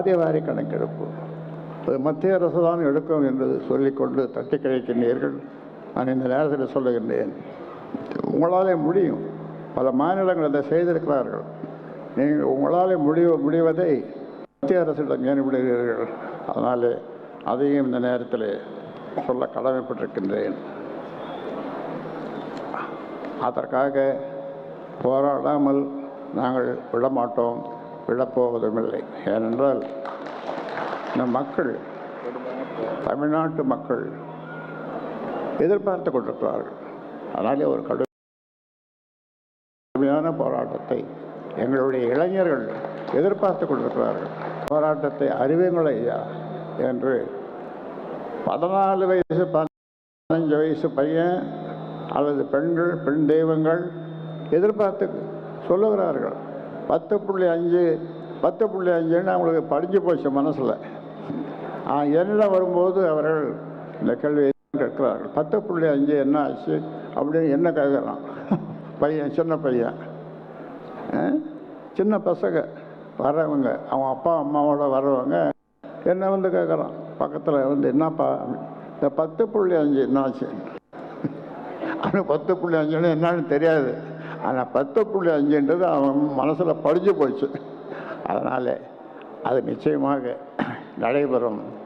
சாதிவாரி கணக்கெடுப்பு அது மத்திய அரசு தான் எடுக்கும் என்று சொல்லிக்கொண்டு தட்டி கழிக்கின்றீர்கள். நான் இந்த நேரத்தில் சொல்லுகின்றேன், உங்களாலே முடியும். பல மாநிலங்கள் அதை செய்திருக்கிறார்கள். நீங்கள் உங்களால் முடிவதை மத்திய அரசிடம் ஏற்படுகிறீர்கள். அதனாலே அதையும் இந்த நேரத்தில் சொல்ல கடமைப்பட்டிருக்கின்றேன். அதற்காக போராடாமல் நாங்கள் விடமாட்டோம், விடப்போவதுமில்லை. ஏனென்றால் இந்த மக்கள், தமிழ்நாட்டு மக்கள் எதிர்பார்த்து கொண்டிருக்கிறார்கள். அதனாலே ஒரு கடுமையான போராட்டத்தை எங்களுடைய இளைஞர்கள் எதிர்பார்த்து கொண்டிருக்கிறார்கள். போராட்டத்தை அறிவுங்கள் ஐயா என்று 14 வயசு 15 வயசு பையன் அல்லது பெண்கள், பெண் தெய்வங்கள் எதிர்பார்த்து சொல்லுகிறார்கள். 10.5 அவங்களுக்கு படிஞ்சு போச்சு மனசில். என்னிடம் வரும்போது அவர்கள் இந்த கேள்வியை கேட்கிறார்கள், 10.5 என்ன ஆச்சு அப்படின்னு என்ன கேட்குறான் பையன், சின்ன பையன், சின்ன பசங்க வர்றவங்க, அவன் அப்பா அம்மாவோட வர்றவங்க என்ன வந்து கேட்குறான் பக்கத்தில் வந்து, என்னப்பா இந்த 10.5 என்னாச்சு? ஆனால் 10.5 என்னன்னு தெரியாது. ஆனால் 10.5 அவன் மனசில் படிஞ்சு போச்சு. அதனால் அது நிச்சயமாக நடைபெறும்.